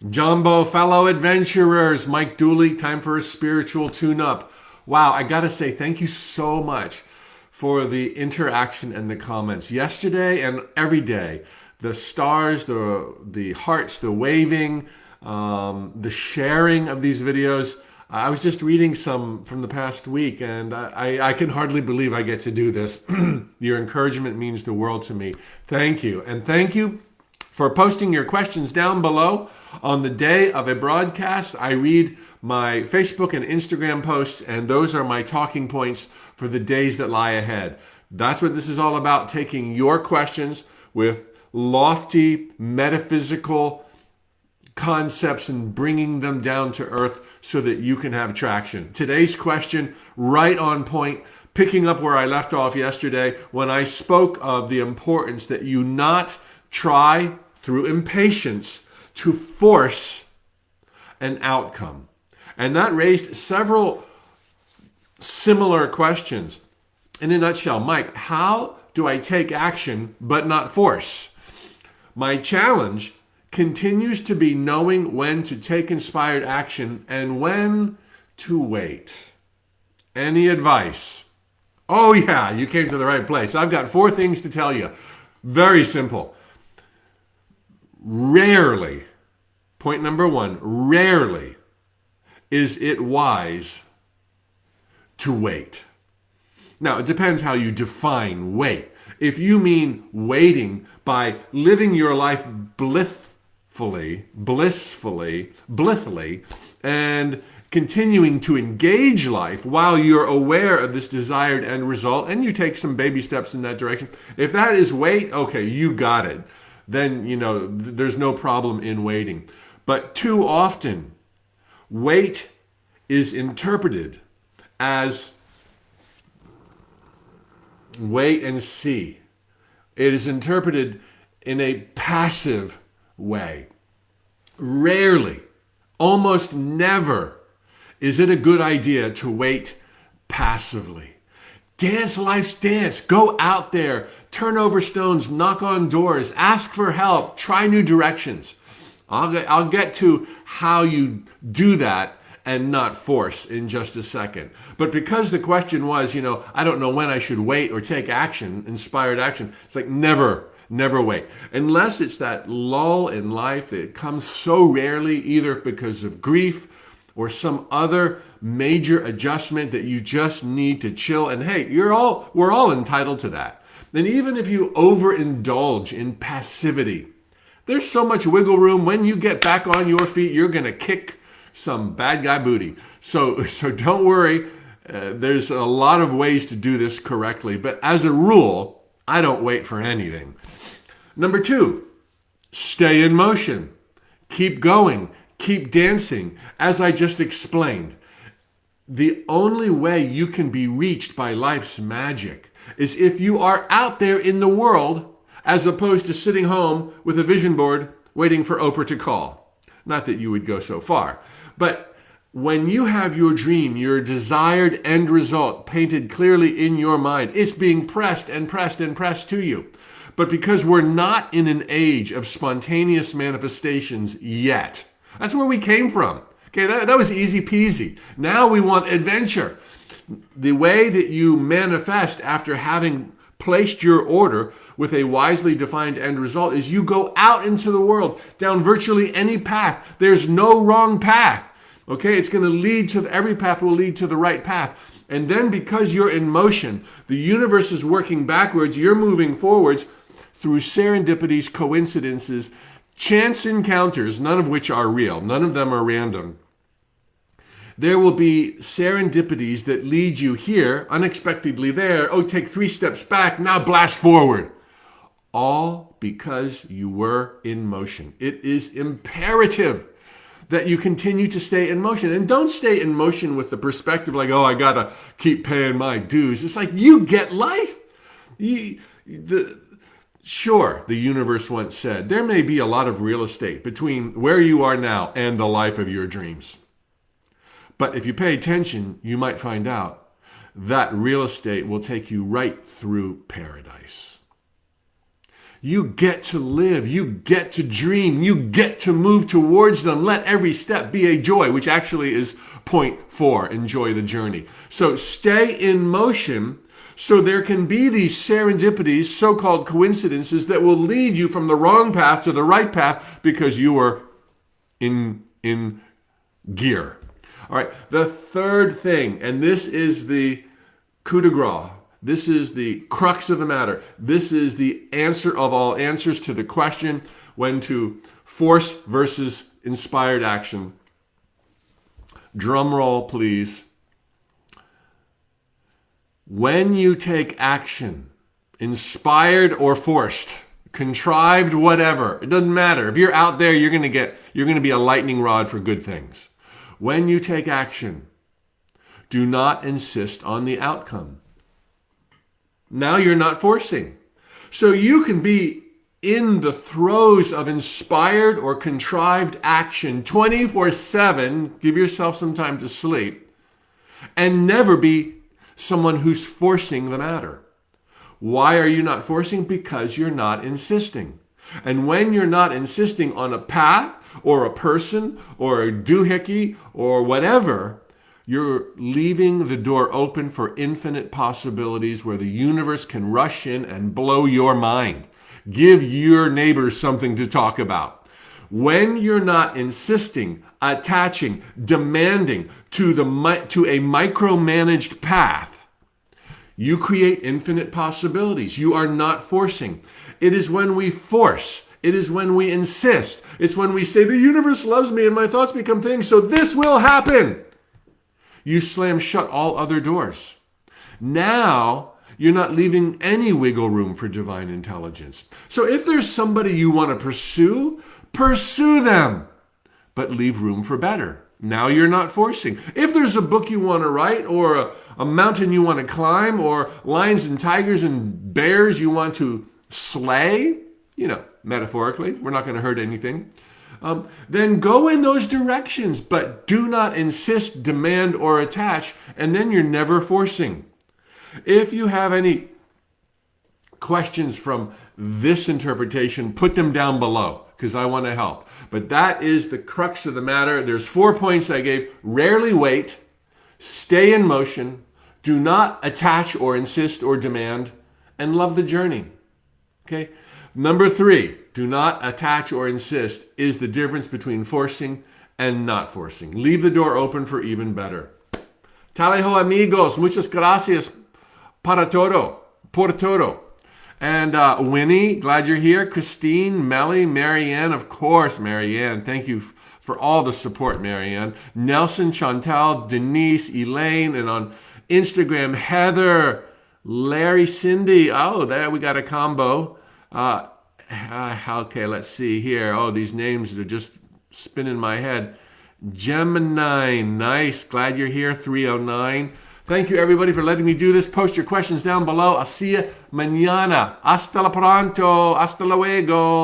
Jumbo, fellow adventurers, Mike Dooley, time for a spiritual tune-up. Wow, I gotta say thank you so much for the interaction and the comments yesterday and every day. The stars, the hearts, the waving, the sharing of these videos. I was just reading some from the past week, and I can hardly believe I get to do this. Your encouragement means the world to me. Thank you, and thank you for posting your questions down below. On the day of a broadcast, I read my Facebook and Instagram posts, and those are my talking points for the days that lie ahead. That's what this is all about, taking your questions with lofty metaphysical concepts and bringing them down to earth so that you can have traction. Today's question, right on point, picking up where I left off yesterday when I spoke of the importance that you not try through impatience to force an outcome. And that raised several similar questions. In a nutshell, Mike, how do I take action but not force? My challenge continues to be knowing when to take inspired action and when to wait. Any advice? Oh yeah, you came to the right place. I've got 4 things to tell you. Very simple. Rarely, point number 1, rarely is it wise to wait. Now, it depends how you define wait. If you mean waiting by living your life blissfully, and continuing to engage life while you're aware of this desired end result, and you take some baby steps in that direction, if that is wait, okay, you got it. Then, there's no problem in waiting. But too often, wait is interpreted as wait and see. It is interpreted in a passive way. Rarely, almost never, is it a good idea to wait passively. Dance life's dance. Go out there, turn over stones, knock on doors, ask for help, try new directions. I'll get to how you do that and not force in just a second. But because the question was, I don't know when I should wait or take action, inspired action, it's like never wait. Unless it's that lull in life that comes so rarely, either because of grief or some other major adjustment that you just need to chill. And hey, we're all entitled to that. And even if you overindulge in passivity, there's so much wiggle room. When you get back on your feet, you're going to kick some bad guy booty. So don't worry. There's a lot of ways to do this correctly. But as a rule, I don't wait for anything. Number 2, stay in motion. Keep going. Keep dancing. As I just explained, the only way you can be reached by life's magic is if you are out there in the world, as opposed to sitting home with a vision board waiting for Oprah to call. Not that you would go so far. But when you have your dream, your desired end result painted clearly in your mind, it's being pressed and pressed and pressed to you. But because we're not in an age of spontaneous manifestations yet, that's where we came from. Okay, that was easy peasy. Now we want adventure. The way that you manifest after having placed your order with a wisely defined end result is you go out into the world down virtually any path. There's no wrong path. Okay, it's going to lead to, every path will lead to the right path. And then because you're in motion, the universe is working backwards, you're moving forwards through serendipities, coincidences, chance encounters, none of which are real. None of them are random. There will be serendipities that lead you here, unexpectedly there. Oh, take 3 steps back, now blast forward. All because you were in motion. It is imperative that you continue to stay in motion. And don't stay in motion with the perspective like, oh, I got to keep paying my dues. It's like you get life. Sure, the universe once said, there may be a lot of real estate between where you are now and the life of your dreams. But if you pay attention, you might find out that real estate will take you right through paradise. You get to live. You get to dream. You get to move towards them. Let every step be a joy, which actually is point 4. Enjoy the journey. So stay in motion so there can be these serendipities, so-called coincidences, that will lead you from the wrong path to the right path because you were in gear. All right, the third thing, and this is the coup de grace. This is the crux of the matter. This is the answer of all answers to the question when to force versus inspired action. Drum roll, please. When you take action, inspired or forced, contrived, whatever, it doesn't matter. If you're out there, you're going to be a lightning rod for good things. When you take action, do not insist on the outcome. Now you're not forcing. So you can be in the throes of inspired or contrived action 24/7, give yourself some time to sleep, and never be someone who's forcing the matter. Why are you not forcing? Because you're not insisting. And when you're not insisting on a path or a person or a doohickey or whatever, you're leaving the door open for infinite possibilities where the universe can rush in and blow your mind. Give your neighbors something to talk about. When you're not insisting, attaching, demanding to a micromanaged path, you create infinite possibilities. You are not forcing. It is when we force, it is when we insist, it's when we say the universe loves me and my thoughts become things, so this will happen. You slam shut all other doors. Now, you're not leaving any wiggle room for divine intelligence. So if there's somebody you want to pursue them, but leave room for better. Now you're not forcing. If there's a book you want to write, or a mountain you want to climb, or lions and tigers and bears you want to slay, metaphorically, we're not going to hurt anything, then go in those directions, but do not insist, demand, or attach, and then you're never forcing. If you have any questions from this interpretation, put them down below, because I want to help. But that is the crux of the matter. There's 4 points I gave. Rarely wait. Stay in motion. Do not attach or insist or demand. And love the journey. Okay? Number 3, do not attach or insist is the difference between forcing and not forcing. Leave the door open for even better. Taleho amigos. Muchas gracias para todo. Por todo. And Winnie, glad you're here. Christine, Melly, Marianne, of course, Marianne. Thank you for all the support, Marianne. Nelson, Chantal, Denise, Elaine, and on Instagram, Heather, Larry, Cindy. Oh, there we got a combo. Okay, let's see here. Oh, these names are just spinning my head. Gemini, nice. Glad you're here. 309. Thank you, everybody, for letting me do this. Post your questions down below. I'll see you mañana. Hasta la pronto. Hasta luego.